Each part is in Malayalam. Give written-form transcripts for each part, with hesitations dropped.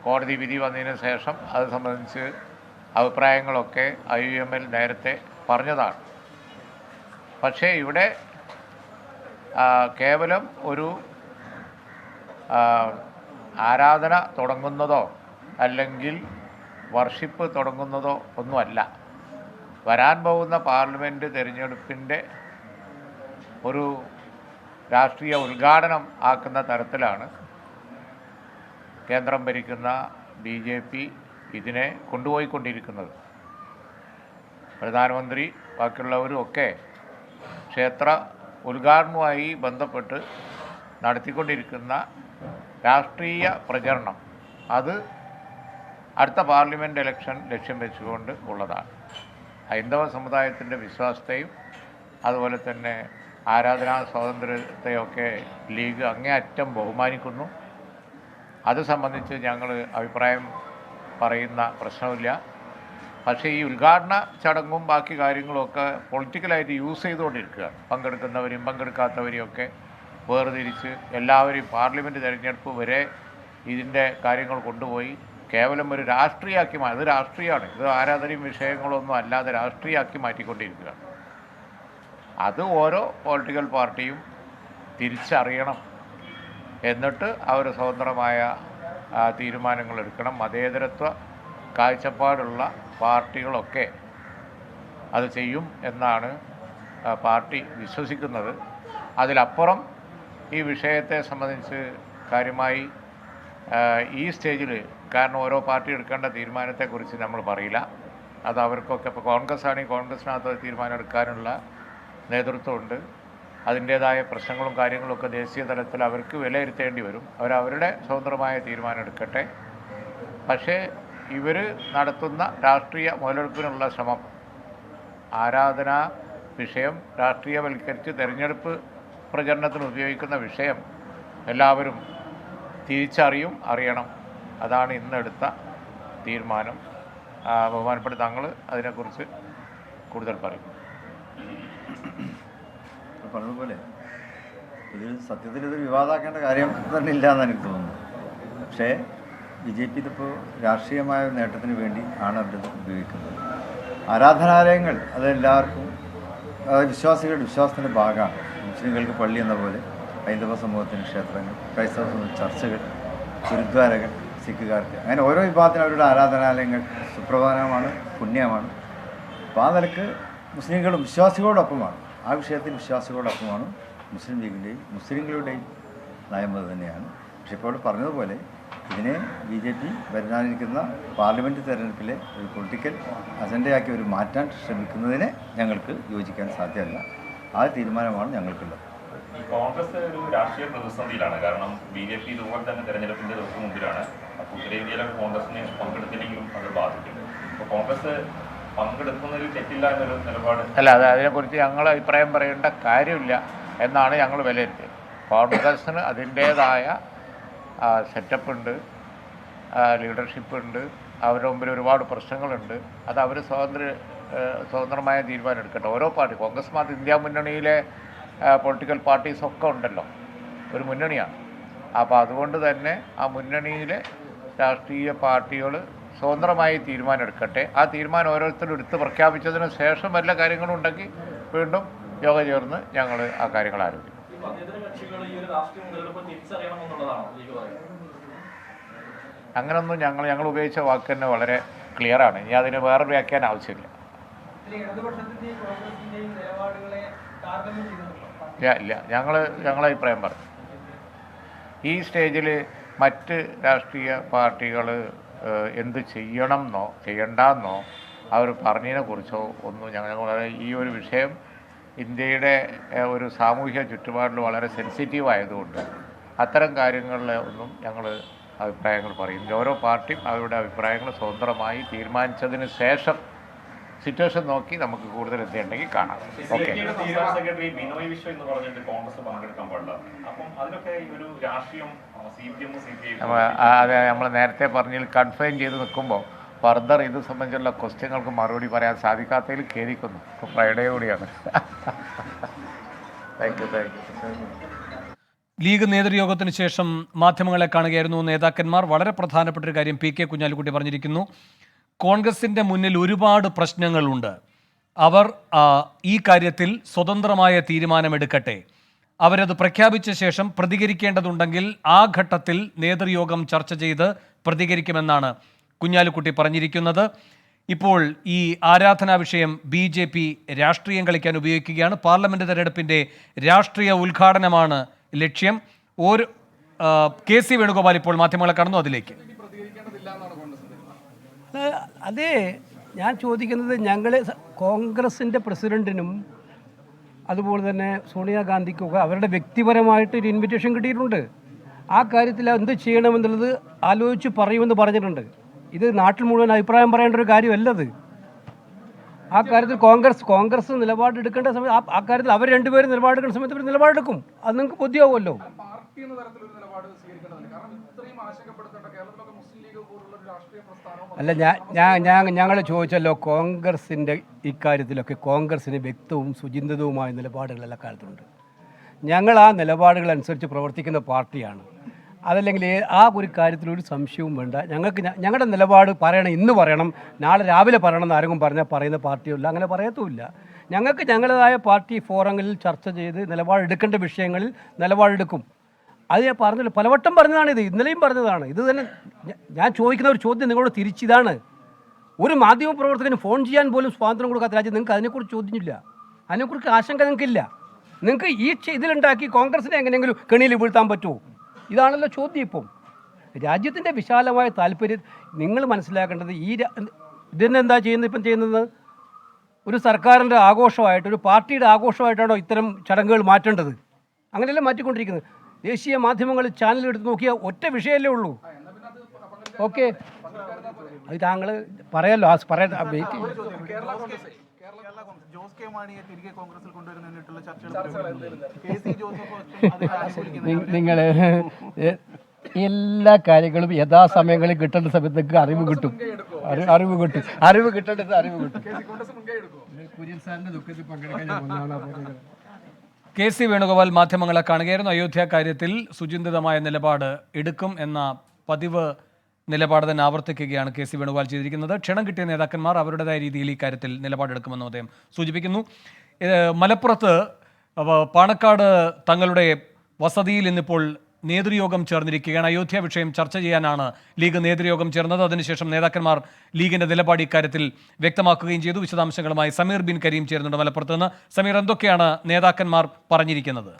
കോടതി വിധി വന്നതിന് ശേഷം അത് സംബന്ധിച്ച് അഭിപ്രായങ്ങളൊക്കെ IUML നേരത്തെ പറഞ്ഞതാണ്. പക്ഷേ ഇവിടെ കേവലം ഒരു ആരാധന തുടങ്ങുന്നതോ അല്ലെങ്കിൽ വർഷിപ്പ് തുടങ്ങുന്നതോ ഒന്നുമല്ല. വരാൻ പോകുന്ന പാർലമെൻറ്റ് തിരഞ്ഞെടുപ്പിൻ്റെ ഒരു രാഷ്ട്രീയ ഉദ്ഘാടനം ആക്കുന്ന തരത്തിലാണ് കേന്ദ്രം ഭരിക്കുന്ന BJP ഇതിനെ കൊണ്ടുപോയിക്കൊണ്ടിരിക്കുന്നത്. പ്രധാനമന്ത്രി ബാക്കിയുള്ളവരും ഒക്കെ ക്ഷേത്ര ഉദ്ഘാടനവുമായി ബന്ധപ്പെട്ട് നടത്തിക്കൊണ്ടിരിക്കുന്ന രാഷ്ട്രീയ പ്രചരണം അത് അടുത്ത പാർലമെൻറ്റ് ഇലക്ഷൻ ലക്ഷ്യം വെച്ചുകൊണ്ട് ഉള്ളതാണ്. ഹൈന്ദവ സമുദായത്തിൻ്റെ വിശ്വാസത്തെയും അതുപോലെ തന്നെ ആരാധനാ സ്വാതന്ത്ര്യത്തെയൊക്കെ ലീഗ് അങ്ങേയറ്റം ബഹുമാനിക്കുന്നു. അത് സംബന്ധിച്ച് ഞങ്ങൾ അഭിപ്രായം പറയുന്ന പ്രശ്നമില്ല. പക്ഷേ ഈ ഉദ്ഘാടന ചടങ്ങും ബാക്കി കാര്യങ്ങളുമൊക്കെ പൊളിറ്റിക്കലായിട്ട് യൂസ് ചെയ്തുകൊണ്ടിരിക്കുകയാണ്. പങ്കെടുക്കുന്നവരെയും പങ്കെടുക്കാത്തവരെയും ഒക്കെ വേർതിരിച്ച് എല്ലാവരെയും പാർലമെൻറ്റ് തിരഞ്ഞെടുപ്പ് വരെ ഇതിൻ്റെ കാര്യങ്ങൾ കൊണ്ടുപോയി കേവലം ഒരു രാഷ്ട്രീയമാക്കി ഇത് രാഷ്ട്രീയമാണ്. ഇത് ആരാധനയും വിഷയങ്ങളൊന്നും അല്ലാതെ രാഷ്ട്രീയമാക്കി മാറ്റിക്കൊണ്ടിരിക്കുകയാണ്. അത് ഓരോ പൊളിറ്റിക്കൽ പാർട്ടിയും തിരിച്ചറിയണം. എന്നിട്ട് അവർ സ്വതന്ത്രമായ തീരുമാനങ്ങൾ എടുക്കണം. മതേതരത്വ കാഴ്ചപ്പാടുള്ള പാർട്ടികളൊക്കെ അത് ചെയ്യും എന്നാണ് പാർട്ടി വിശ്വസിക്കുന്നത്. അതിലപ്പുറം ഈ വിഷയത്തെ സംബന്ധിച്ച് കാര്യമായി ഈ സ്റ്റേജിൽ കാരണം ഓരോ പാർട്ടി എടുക്കേണ്ട തീരുമാനത്തെക്കുറിച്ച് നമ്മൾ പറയില്ല. അത് അവർക്കൊക്കെ ഇപ്പോൾ കോൺഗ്രസ് ആണെങ്കിൽ കോൺഗ്രസിനകത്ത് തീരുമാനം എടുക്കാനുള്ള നേതൃത്വമുണ്ട്. അതിൻ്റേതായ പ്രശ്നങ്ങളും കാര്യങ്ങളൊക്കെ ദേശീയ തലത്തിൽ അവർക്ക് വിലയിരുത്തേണ്ടി വരും. അവരവരുടെ സ്വതന്ത്രമായ തീരുമാനം എടുക്കട്ടെ. പക്ഷേ ഇവർ നടത്തുന്ന രാഷ്ട്രീയ മുതലെടുപ്പിനുള്ള ശ്രമം ആരാധനാ വിഷയം രാഷ്ട്രീയവൽക്കരിച്ച് തെരഞ്ഞെടുപ്പ് പ്രചരണത്തിന് ഉപയോഗിക്കുന്ന വിഷയം എല്ലാവരും അറിയണം. അതാണ് ഇന്നെടുത്ത തീരുമാനം. ബഹുമാനപ്പെട്ട തങ്ങൾ അതിനെക്കുറിച്ച് കൂടുതൽ പറയും. പറഞ്ഞതുപോലെ ഇത് സത്യത്തിൽ ഇതൊരു വിവാദമാക്കേണ്ട കാര്യം തന്നെ ഇല്ല എന്ന് എനിക്ക് തോന്നുന്നു. പക്ഷേ BJP ഇതിപ്പോൾ രാഷ്ട്രീയമായ ഒരു നേട്ടത്തിന് വേണ്ടി ആണ് അവരിത് ഉപയോഗിക്കുന്നത്. ആരാധനാലയങ്ങൾ അതെല്ലാവർക്കും വിശ്വാസികളുടെ വിശ്വാസത്തിൻ്റെ ഭാഗമാണ്. മുസ്ലിങ്ങൾക്ക് പള്ളി എന്ന പോലെ ഹൈന്ദവ സമൂഹത്തിന് ക്ഷേത്രങ്ങൾ, ക്രൈസ്തവ സമൂഹത്തിന് ചർച്ചകൾ, ഗുരുദ്വാരകൾ, സിഖുകാർക്ക് അങ്ങനെ ഓരോ വിഭാഗത്തിനും അവരുടെ ആരാധനാലയങ്ങൾ സുപ്രധാനമാണ്, പുണ്യമാണ്. അപ്പോൾ ആ നിലക്ക് മുസ്ലിങ്ങളും വിശ്വാസികളോടൊപ്പമാണ്. ആ വിഷയത്തിൽ വിശ്വാസികളോടൊപ്പമാണ് മുസ്ലിം ലീഗിൻ്റെയും മുസ്ലിങ്ങളുടെയും നയം അത് തന്നെയാണ്. പക്ഷേ ഇപ്പോൾ പറഞ്ഞതുപോലെ ഇതിനെ BJP വരാനിരിക്കുന്ന പാർലമെൻറ്റ് തെരഞ്ഞെടുപ്പിലെ ഒരു പൊളിറ്റിക്കൽ അജണ്ടയാക്കി ഒരു മാറ്റാൻ ശ്രമിക്കുന്നതിനെ ഞങ്ങൾക്ക് യോജിക്കാൻ സാധ്യമല്ല. ആ തീരുമാനമാണ് ഞങ്ങൾക്കുള്ളത്. കോൺഗ്രസ് ഒരു രാഷ്ട്രീയ പ്രതിസന്ധിയിലാണ്. കാരണം BJP ഇതുപോലെ തന്നെ തെരഞ്ഞെടുപ്പിൻ്റെ ദിവസം മുമ്പിലാണ്. ഉത്തരേന്ത്യയിലെ കോൺഗ്രസിനെ പങ്കെടുത്തില്ലെങ്കിലും അത് ബാധിക്കും. അപ്പോൾ കോൺഗ്രസ് പങ്കെടുക്കുന്നതിൽ തെറ്റില്ല എന്നൊരു നിലപാട് അല്ല. അതിനെക്കുറിച്ച് ഞങ്ങൾ അഭിപ്രായം പറയേണ്ട കാര്യമില്ല എന്നാണ് ഞങ്ങൾ വിലയിരുത്തിയത്. കോൺഗ്രസ്സിന് അതിൻ്റേതായ സെറ്റപ്പ് ഉണ്ട്, ലീഡർഷിപ്പ് ഉണ്ട്, അവരുടെ മുമ്പിൽ ഒരുപാട് പ്രശ്നങ്ങളുണ്ട്. അത് അവർ സ്വതന്ത്രമായ തീരുമാനം എടുക്കട്ടെ. ഓരോ പാർട്ടി കോൺഗ്രസ് മാത്രം ഇന്ത്യ മുന്നണിയിലെ പൊളിറ്റിക്കൽ പാർട്ടീസൊക്കെ ഉണ്ടല്ലോ, ഒരു മുന്നണിയാണ്. അപ്പോൾ അതുകൊണ്ട് തന്നെ ആ മുന്നണിയിലെ രാഷ്ട്രീയ പാർട്ടികൾ സ്വതന്ത്രമായി തീരുമാനം എടുക്കട്ടെ. ആ തീരുമാനം ഓരോരുത്തരും എടുത്ത് പ്രഖ്യാപിച്ചതിന് ശേഷം വല്ല കാര്യങ്ങളും ഉണ്ടെങ്കിൽ വീണ്ടും യോഗ ചേർന്ന് ഞങ്ങൾ ആ കാര്യങ്ങൾ ആലോചിക്കും. അങ്ങനൊന്നും ഞങ്ങൾ ഉപയോഗിച്ച വാക്ക് തന്നെ വളരെ ക്ലിയറാണ്. ഇനി അതിന് വേറെ വ്യാഖ്യാനം ആവശ്യമില്ല. ഇല്ല, ഞങ്ങൾ അഭിപ്രായം പറഞ്ഞു. ഈ സ്റ്റേജിൽ മറ്റ് രാഷ്ട്രീയ പാർട്ടികൾ എന്ത് ചെയ്യണമെന്നോ ചെയ്യണ്ടെന്നോ അവർ പറഞ്ഞതിനെ കുറിച്ചോ ഒന്നും ഞങ്ങൾ ഈ ഒരു വിഷയം ഇന്ത്യയുടെ ഒരു സാമൂഹ്യ ചുറ്റുപാടിൽ വളരെ സെൻസിറ്റീവ് ആയതുകൊണ്ട് അത്തരം കാര്യങ്ങളിൽ ഒന്നും ഞങ്ങൾ അഭിപ്രായങ്ങൾ പറയുന്നില്ല. ഓരോ പാർട്ടിയും അവരുടെ അഭിപ്രായങ്ങൾ സ്വതന്ത്രമായി തീരുമാനിച്ചതിന് ശേഷം സിറ്റുവേഷൻ നോക്കി നമുക്ക് കൂടുതൽ എന്തുണ്ടെങ്കിൽ കാണാം. ഓക്കെ. സെക്രട്ടറി ബിനോയ് വിശ്വം എന്ന് പറഞ്ഞിട്ട് കോൺഗ്രസ് പങ്കെടുക്കാൻ പാടില്ല. അപ്പം അതിനൊക്കെ ഒരു രാഷ്ട്രീയം അതെ, നമ്മൾ നേരത്തെ പറഞ്ഞതിൽ കൺഫൈൻ ചെയ്ത് നിൽക്കുമ്പോൾ ഫർദർ ഇത് സംബന്ധിച്ചുള്ള ക്വസ്റ്റ്യങ്ങൾക്ക് മറുപടി പറയാൻ സാധിക്കാത്തതിൽ ഖേദിക്കുന്നു. ഇപ്പോൾ ഫ്രൈഡേ കൂടിയാണ്. Thank you. ലീഗ് നേതൃയോഗത്തിന് ശേഷം മാധ്യമങ്ങളെ കാണുകയായിരുന്നു നേതാക്കന്മാർ. വളരെ പ്രധാനപ്പെട്ട ഒരു കാര്യം പി കെ കുഞ്ഞാലിക്കുട്ടി പറഞ്ഞിരിക്കുന്നു. കോൺഗ്രസിൻ്റെ മുന്നിൽ ഒരുപാട് പ്രശ്നങ്ങളുണ്ട്. അവർ ഈ കാര്യത്തിൽ സ്വതന്ത്രമായ തീരുമാനമെടുക്കട്ടെ. അവരത് പ്രഖ്യാപിച്ച ശേഷം പ്രതികരിക്കേണ്ടതുണ്ടെങ്കിൽ ആ ഘട്ടത്തിൽ നേതൃയോഗം ചർച്ച ചെയ്ത് പ്രതികരിക്കുമെന്നാണ് കുഞ്ഞാലിക്കുട്ടി പറഞ്ഞിരിക്കുന്നത്. ഇപ്പോൾ ഈ ആരാധനാ വിഷയം BJP രാഷ്ട്രീയം കളിക്കാൻ ഉപയോഗിക്കുകയാണ്. പാർലമെന്റ് തെരഞ്ഞെടുപ്പിൻ്റെ രാഷ്ട്രീയ ഉദ്ഘാടനമാണ് ലക്ഷ്യം. KC വേണുഗോപാൽ ഇപ്പോൾ മാധ്യമങ്ങളെ കടന്നു അതിലേക്ക്. അതെ, ഞാൻ ചോദിക്കുന്നത് ഞങ്ങൾ കോൺഗ്രസിൻ്റെ പ്രസിഡന്റിനും അതുപോലെ തന്നെ സോണിയാഗാന്ധിക്കൊക്കെ അവരുടെ വ്യക്തിപരമായിട്ട് ഒരു ഇൻവിറ്റേഷൻ കിട്ടിയിട്ടുണ്ട്. ആ കാര്യത്തിൽ എന്ത് ചെയ്യണമെന്നുള്ളത് ആലോചിച്ച് പറയുമെന്ന് പറഞ്ഞിട്ടുണ്ട്. ഇത് നാട്ടിൽ മുഴുവൻ അഭിപ്രായം പറയേണ്ട ഒരു കാര്യമല്ലത്. ആ കാര്യത്തിൽ കോൺഗ്രസ് നിലപാടെടുക്കേണ്ട സമയത്ത് ആ കാര്യത്തിൽ അവർ രണ്ടുപേരും നിലപാടെടുക്കേണ്ട സമയത്ത് അവർ നിലപാടെടുക്കും. അത് നിങ്ങൾക്ക് ബുദ്ധിയാവുമല്ലോ. അല്ല, ഞങ്ങൾ ചോദിച്ചല്ലോ, കോൺഗ്രസിൻ്റെ ഇക്കാര്യത്തിലൊക്കെ കോൺഗ്രസിന് വ്യക്തവും സുചിന്തിതവുമായ നിലപാടുകൾ എല്ലാ കാലത്തുണ്ട്. ഞങ്ങൾ ആ നിലപാടുകൾ അനുസരിച്ച് പ്രവർത്തിക്കുന്ന പാർട്ടിയാണ്. അതല്ലെങ്കിൽ ആ ഒരു കാര്യത്തിൽ ഒരു സംശയവും വേണ്ട. ഞങ്ങളുടെ നിലപാട് പറയണം, ഇന്ന് പറയണം, നാളെ രാവിലെ പറയണം എന്ന് ആരെങ്കിലും പറഞ്ഞാൽ പറയുന്ന പാർട്ടിയല്ല, അങ്ങനെ പറയത്തുമില്ല. ഞങ്ങൾക്ക് ഞങ്ങളുടേതായ പാർട്ടി ഫോറങ്ങളിൽ ചർച്ച ചെയ്ത് നിലപാടെടുക്കേണ്ട വിഷയങ്ങളിൽ നിലപാടെടുക്കും. അത് ഞാൻ പറഞ്ഞല്ലോ, പലവട്ടം പറഞ്ഞതാണിത്, ഇന്നലെയും പറഞ്ഞതാണ്. ഇത് തന്നെ ഞാൻ ചോദിക്കുന്ന ഒരു ചോദ്യം നിങ്ങളോട് തിരിച്ചിതാണ്. ഒരു മാധ്യമപ്രവർത്തകന് ഫോൺ ചെയ്യാൻ പോലും സ്വാതന്ത്ര്യം കൊടുക്കാത്ത രാജ്യം നിങ്ങൾക്ക് അതിനെക്കുറിച്ച് ചോദ്യമില്ല, അതിനെക്കുറിച്ച് ആശങ്ക നിങ്ങൾക്കില്ല. നിങ്ങൾക്ക് ഈ ഇതിലുണ്ടാക്കി കോൺഗ്രസിനെ എങ്ങനെയെങ്കിലും കെണിയിൽ വീഴ്ത്താൻ പറ്റുമോ? ഇതാണല്ലോ ചോദ്യം. ഇപ്പം രാജ്യത്തിൻ്റെ വിശാലമായ താല്പര്യം നിങ്ങൾ മനസ്സിലാക്കേണ്ടത് ഇതിനെന്താ ചെയ്യുന്നത് ഒരു സർക്കാരിൻ്റെ ആഘോഷമായിട്ട്, ഒരു പാർട്ടിയുടെ ആഘോഷമായിട്ടാണോ ഇത്തരം ചടങ്ങുകൾ മാറ്റേണ്ടത്? അങ്ങനെയല്ല മാറ്റിക്കൊണ്ടിരിക്കുന്നത്. ദേശീയ മാധ്യമങ്ങൾ ചാനൽ എടുത്ത് നോക്കിയാൽ ഒറ്റ വിഷയമല്ലേ ഉള്ളൂ. ഓക്കെ, അത് താങ്കൾ പറയാമല്ലോ, നിങ്ങൾ എല്ലാ കാര്യങ്ങളും യഥാസമയങ്ങളിൽ കിട്ടേണ്ട സമയത്തേക്ക് അറിവ് കിട്ടും. KC വേണുഗോപാൽ മാധ്യമങ്ങളെ കാണുകയായിരുന്നു. അയോധ്യ കാര്യത്തിൽ സുചിന്തിതമായ നിലപാട് എടുക്കും എന്ന പതിവ് നിലപാട് തന്നെ ആവർത്തിക്കുകയാണ് KC വേണുഗോപാൽ ചെയ്തിരിക്കുന്നത്. ക്ഷണം കിട്ടിയ നേതാക്കന്മാർ അവരുടേതായ രീതിയിൽ ഈ കാര്യത്തിൽ നിലപാടെടുക്കുമെന്നും അദ്ദേഹം സൂചിപ്പിക്കുന്നു. മലപ്പുറത്ത് പാണക്കാട് തങ്ങളുടെ വസതിയിൽ ഇന്നിപ്പോൾ നേതൃയോഗം ചേർന്നിരിക്കുകയാണ്. അയോധ്യ വിഷയം ചർച്ച ചെയ്യാനാണ് ലീഗ് നേതൃയോഗം ചേർന്നത്. അതിനുശേഷം നേതാക്കന്മാർ ലീഗിന്റെ നിലപാട് ഇക്കാര്യത്തിൽ വ്യക്തമാക്കുകയും ചെയ്തു. വിശദാംശങ്ങളുമായി സമീർ ബിൻ കരീം ചേരുന്നുണ്ട് മലപ്പുറത്ത് നിന്ന്. സമീർ, എന്തൊക്കെയാണ് നേതാക്കന്മാർ പറഞ്ഞിരിക്കുന്നത്?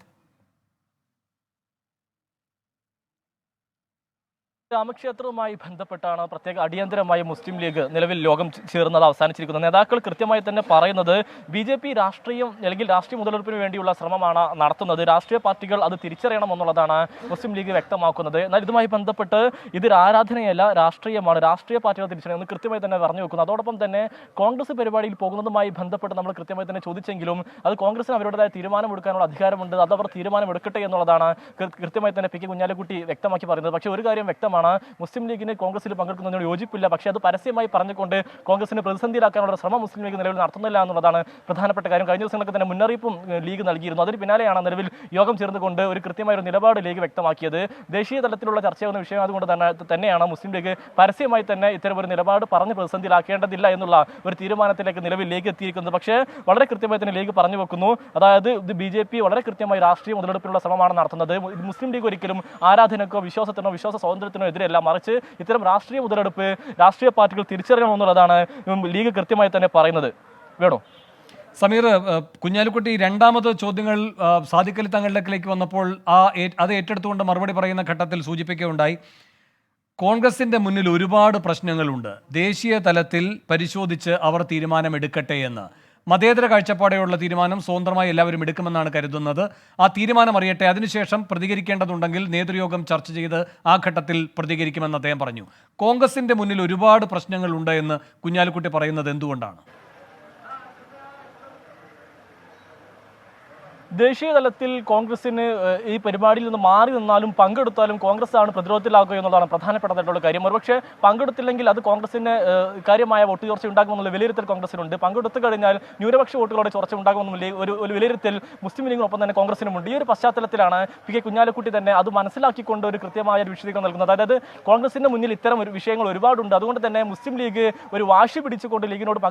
രാമക്ഷേത്രവുമായി ബന്ധപ്പെട്ടാണ് പ്രത്യേക അടിയന്തരമായി മുസ്ലിം ലീഗ് നിലവിൽ യോഗം ചേർന്നത് അവസാനിച്ചിരിക്കുന്നത്. നേതാക്കൾ കൃത്യമായി തന്നെ പറയുന്നത് BJP രാഷ്ട്രീയം അല്ലെങ്കിൽ രാഷ്ട്രീയ മുതലെടുപ്പിന് വേണ്ടിയുള്ള ശ്രമമാണ് നടത്തുന്നത്. രാഷ്ട്രീയ പാർട്ടികൾ അത് തിരിച്ചറിയണമെന്നുള്ളതാണ് മുസ്ലിം ലീഗ് വ്യക്തമാക്കുന്നത്. എന്നാൽ ഇതുമായി ബന്ധപ്പെട്ട് ഇതൊരു ആരാധനയല്ല, രാഷ്ട്രീയമാണ്, രാഷ്ട്രീയ പാർട്ടികൾ തിരിച്ചറിയണമെന്ന് കൃത്യമായി തന്നെ പറഞ്ഞു വെക്കുന്നു. അതോടൊപ്പം തന്നെ കോൺഗ്രസ് പരിപാടിയിൽ പോകുന്നതുമായി ബന്ധപ്പെട്ട് നമ്മൾ കൃത്യമായി തന്നെ ചോദിച്ചെങ്കിലും അത് കോൺഗ്രസിന് അവരുടേതായ തീരുമാനമെടുക്കാനുള്ള അധികാരമുണ്ട്, അത് അവർ തീരുമാനമെടുക്കട്ടെ എന്നുള്ളതാണ് കൃത്യമായി തന്നെ പി കെ കുഞ്ഞാലിക്കുട്ടി വ്യക്തമാക്കി പറയുന്നത്. പക്ഷേ ഒരു കാര്യം വ്യക്തമാണ്, മുസ്ലിം ലീഗിന് കോൺഗ്രസിൽ പങ്കെടുക്കുന്നതിനോട് യോജിപ്പില്ല. പക്ഷേ അത് പരസ്യമായി പറഞ്ഞുകൊണ്ട് കോൺഗ്രസിനെ പ്രതിസന്ധിയിലാക്കാനുള്ള ശ്രമം മുസ്ലിം ലീഗ് നിലവിൽ നടത്തുന്നില്ല എന്നുള്ളതാണ് പ്രധാനപ്പെട്ട കാര്യം. കഴിഞ്ഞ ദിവസങ്ങളൊക്കെ തന്നെ മുന്നറിയിപ്പും ലീഗ് നൽകിയിരുന്നു. അതിന് പിന്നാലെയാണ് നിലവിൽ യോഗം ചേർന്നുകൊണ്ട് ഒരു കൃത്യമായ ഒരു നിലപാട് ലീഗ് വ്യക്തമാക്കിയത്. ദേശീയ തലത്തിലുള്ള ചർച്ചയാവുന്ന വിഷയം അതുകൊണ്ട് തന്നെയാണ് മുസ്ലിം ലീഗ് പരസ്യമായി തന്നെ ഇത്തരമൊരു നിലപാട് പറഞ്ഞ് പ്രതിസന്ധിയിലാക്കേണ്ടതില്ല എന്നുള്ള ഒരു തീരുമാനത്തിലേക്ക് നിലവിൽ ലീഗ് എത്തിയിരിക്കുന്നത്. പക്ഷേ വളരെ കൃത്യമായി തന്നെ ലീഗ് പറഞ്ഞു വെക്കുന്നു, അതായത് ഇത് BJP വളരെ കൃത്യമായി രാഷ്ട്രീയ മുതലെടുപ്പിനുള്ള ശ്രമമാണ് നടത്തുന്നത്. മുസ്ലിം ലീഗ് ഒരിക്കലും ആരാധനക്കോ വിശ്വാസത്തിനോ വിശ്വാസ സ്വാതന്ത്ര്യത്തിനോ എതിരല്ല, മറിച്ച് ഇത്തരം രാഷ്ട്രീയ മുതലെടുപ്പ് രാഷ്ട്രീയ പാർട്ടികൾ തിരിച്ചറിയണമെന്നുള്ളതാണ് ലീഗ് കൃത്യമായി തന്നെ പറയുന്നത്. വേണോ സമീർ, കുഞ്ഞാലിക്കുട്ടി രണ്ടാമത് ചോദ്യങ്ങൾ സാദിഖ് അലി തങ്ങളിലേക്ക് വന്നപ്പോൾ അത് ഏറ്റെടുത്തുകൊണ്ട് മറുപടി പറയുന്ന ഘട്ടത്തിൽ സൂചിപ്പിക്കുകയുണ്ടായി, കോൺഗ്രസിൻ്റെ മുന്നിൽ ഒരുപാട് പ്രശ്നങ്ങളുണ്ട്, ദേശീയ തലത്തിൽ പരിശോധിച്ച് അവർ തീരുമാനമെടുക്കട്ടെ എന്ന്. മതേതര കാഴ്ചപ്പാടെയുള്ള തീരുമാനം സ്വതന്ത്രമായി എല്ലാവരും എടുക്കുമെന്നാണ് കരുതുന്നത്. ആ തീരുമാനം അറിയട്ടെ, അതിനുശേഷം പ്രതികരിക്കേണ്ടതുണ്ടെങ്കിൽ നേതൃയോഗം ചർച്ച ചെയ്ത് ആ ഘട്ടത്തിൽ പ്രതികരിക്കുമെന്ന് അദ്ദേഹം പറഞ്ഞു. കോൺഗ്രസിൻ്റെ മുന്നിൽ ഒരുപാട് പ്രശ്നങ്ങളുണ്ട് എന്ന് കുഞ്ഞാലിക്കുട്ടി പറയുന്നത് എന്തുകൊണ്ടാണ്? ദേശീയ തലത്തിൽ കോൺഗ്രസിന് ഈ പരിപാടിയിൽ നിന്ന് മാറി നിന്നാലും പങ്കെടുത്താലും കോൺഗ്രസ് ആണ് പ്രതിരോധത്തിലാക്കുക എന്നുള്ളതാണ് പ്രധാനപ്പെട്ടതായിട്ടുള്ള കാര്യം. ഒരുപക്ഷെ പങ്കെടുത്തില്ലെങ്കിൽ അത് കോൺഗ്രസിന് കാര്യമായ വോട്ട് ചോർച്ച ഉണ്ടാകുമെന്നുള്ള വിലയിരുത്തൽ കോൺഗ്രസിനുണ്ട്. പങ്കെടുത്തു കഴിഞ്ഞാൽ ന്യൂനപക്ഷ വോട്ടുകളുടെ ചോർച്ച ഉണ്ടാകുമെന്നുള്ള ഒരു വിലയിരുത്തൽ മുസ്ലിം ലീഗിനൊപ്പം തന്നെ കോൺഗ്രസിനുമുണ്ട്. ഈ ഒരു പശ്ചാത്തലത്തിലാണ് പി.കെ. കുഞ്ഞാലിക്കുട്ടി തന്നെ അത് മനസ്സിലാക്കിക്കൊണ്ട് ഒരു കൃത്യമായ ഒരു വിശദീകരണം നൽകുന്നത്. അതായത് കോൺഗ്രസിന്റെ മുന്നിൽ ഇത്തരം ഒരു വിഷയങ്ങൾ ഒരുപാടുണ്ട്, അതുകൊണ്ട് തന്നെ മുസ്ലിം ലീഗ് ഒരു വാശി പിടിച്ചുകൊണ്ട് ലീഗിനോട്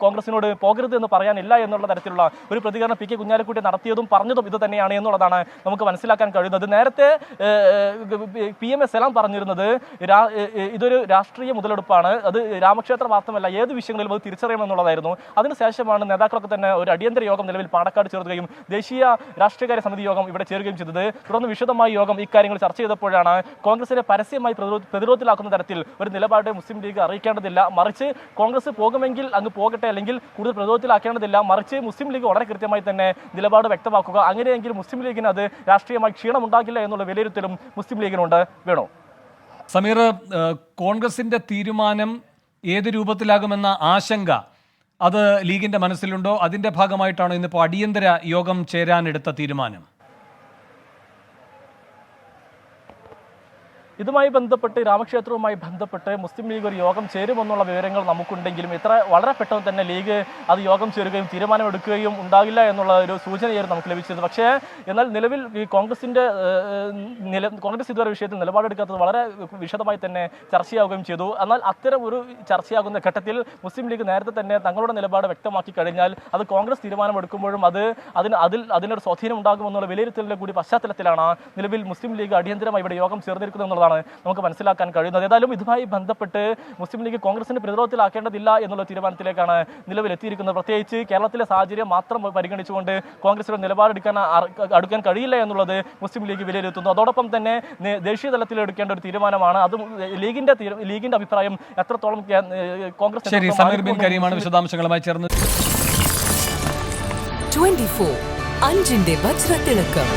കോൺഗ്രസിനോട് പോകരുത് എന്ന് പറയാനില്ല എന്നുള്ള തരത്തിലുള്ള ഒരു പ്രതികരണം പി.കെ. കുഞ്ഞാലിക്കുട്ടി നടത്തിയതും പറഞ്ഞതും ഇത് തന്നെയാണ് എന്നുള്ളതാണ് നമുക്ക് മനസ്സിലാക്കാൻ കഴിയുന്നത്. നേരത്തെ PMS സലാം പറഞ്ഞിരുന്നത് ഇതൊരു രാഷ്ട്രീയ മുതലെടുപ്പാണ്, അത് രാമക്ഷേത്ര മാത്രമല്ല ഏത് വിഷയങ്ങളിലും അത് തിരിച്ചറിയണമെന്നുള്ളതായിരുന്നു. അതിനുശേഷമാണ് നേതാക്കളൊക്കെ തന്നെ ഒരു അടിയന്തര യോഗം നിലവിൽ പാണക്കാട് ചേർക്കുകയും ദേശീയ രാഷ്ട്രീയകാര്യ സമിതി യോഗം ഇവിടെ ചേരുകയും ചെയ്തത്. തുടർന്ന് വിശദമായ യോഗം ഇക്കാര്യങ്ങൾ ചർച്ച ചെയ്തപ്പോഴാണ് കോൺഗ്രസിനെ പരസ്യമായി പ്രതിരോധത്തിലാക്കുന്ന തരത്തിൽ ഒരു നിലപാട് മുസ്ലിം ലീഗ് അറിയിക്കേണ്ടതില്ല, മറിച്ച് കോൺഗ്രസ് പോകുമെങ്കിൽ അങ്ങ് പോകട്ടെ, അല്ലെങ്കിൽ കൂടുതൽ പ്രതിരോധത്തിലാക്കേണ്ടതില്ല, മറിച്ച് മുസ്ലിം ലീഗ് വളരെ കൃത്യമായി തന്നെ നിലപാട് വ്യക്തമാക്കുക, അങ്ങനെയെങ്കിൽ മുസ്ലിം ലീഗിന് അത് രാഷ്ട്രീയമായി ക്ഷീണമുണ്ടാകില്ല എന്നുള്ള വിലയിരുത്തലും മുസ്ലിം ലീഗിനുണ്ട്. വേണോ സമീർ, കോൺഗ്രസിന്റെ തീരുമാനം ഏത് രൂപത്തിലാകുമെന്ന ആശങ്ക അത് ലീഗിന്റെ മനസ്സിലുണ്ടോ? അതിന്റെ ഭാഗമായിട്ടാണോ ഇന്നിപ്പോൾ അടിയന്തര യോഗം ചേരാനെടുത്ത തീരുമാനം? ഇതുമായി ബന്ധപ്പെട്ട് രാമക്ഷേത്രവുമായി ബന്ധപ്പെട്ട് മുസ്ലിം ലീഗ് ഒരു യോഗം ചേരുമെന്നുള്ള വിവരങ്ങൾ നമുക്കുണ്ടെങ്കിലും വളരെ പെട്ടെന്ന് തന്നെ ലീഗ് അത് യോഗം ചേരുകയും തീരുമാനമെടുക്കുകയും ഉണ്ടാകില്ല എന്നുള്ള ഒരു സൂചനയായിരുന്നു നമുക്ക് ലഭിച്ചത്. പക്ഷേ എന്നാൽ നിലവിൽ ഈ കോൺഗ്രസ് ഇതുവരെ വിഷയത്തിൽ നിലപാടെടുക്കാത്തത് വളരെ വിശദമായി തന്നെ ചർച്ചയാവുകയും ചെയ്തു. എന്നാൽ അത്തരം ഒരു ചർച്ചയാകുന്ന ഘട്ടത്തിൽ മുസ്ലിം ലീഗ് നേരത്തെ തന്നെ തങ്ങളുടെ നിലപാട് വ്യക്തമാക്കി കഴിഞ്ഞാൽ അത് കോൺഗ്രസ് തീരുമാനമെടുക്കുമ്പോഴും അതിനൊരു സ്വാധീനം ഉണ്ടാകുമെന്നുള്ള വിലയിരുത്തലിന്റെ കൂടി പശ്ചാത്തലത്തിലാണ് നിലവിൽ മുസ്ലിം ലീഗ് അടിയന്തരമായി ഇവിടെ യോഗം ചേർന്നിരിക്കുന്നത് എന്നുള്ളതാണ് നമുക്ക് മനസ്സിലാക്കാൻ കഴിയുന്നത്. ഏതായാലും ഇതുമായി ബന്ധപ്പെട്ട് മുസ്ലിം ലീഗ് കോൺഗ്രസിന് പ്രതിരോധത്തിലാക്കേണ്ടതില്ല എന്നുള്ള തീരുമാനത്തിലേക്കാണ് നിലവിൽ എത്തിയിരിക്കുന്നത്. പ്രത്യേകിച്ച് കേരളത്തിലെ സാഹചര്യം മാത്രം പരിഗണിച്ചുകൊണ്ട് കോൺഗ്രസിന്റെ അടുക്കാൻ കഴിയില്ല എന്നുള്ളത് മുസ്ലിം ലീഗ് വിലയിരുത്തുന്നു. അതോടൊപ്പം തന്നെ ദേശീയ തലത്തിൽ എടുക്കേണ്ട ഒരു തീരുമാനമാണ്. അത് ലീഗിന്റെ അഭിപ്രായം എത്രത്തോളം കോൺഗ്രസ്. ശരി, സമീർ ബിൻ കരീമാണ് വിശദാംശങ്ങളുമായി ചേർന്ന്. 24 അഞ്ചിന്റെ വജ്രത്തിളക്കം.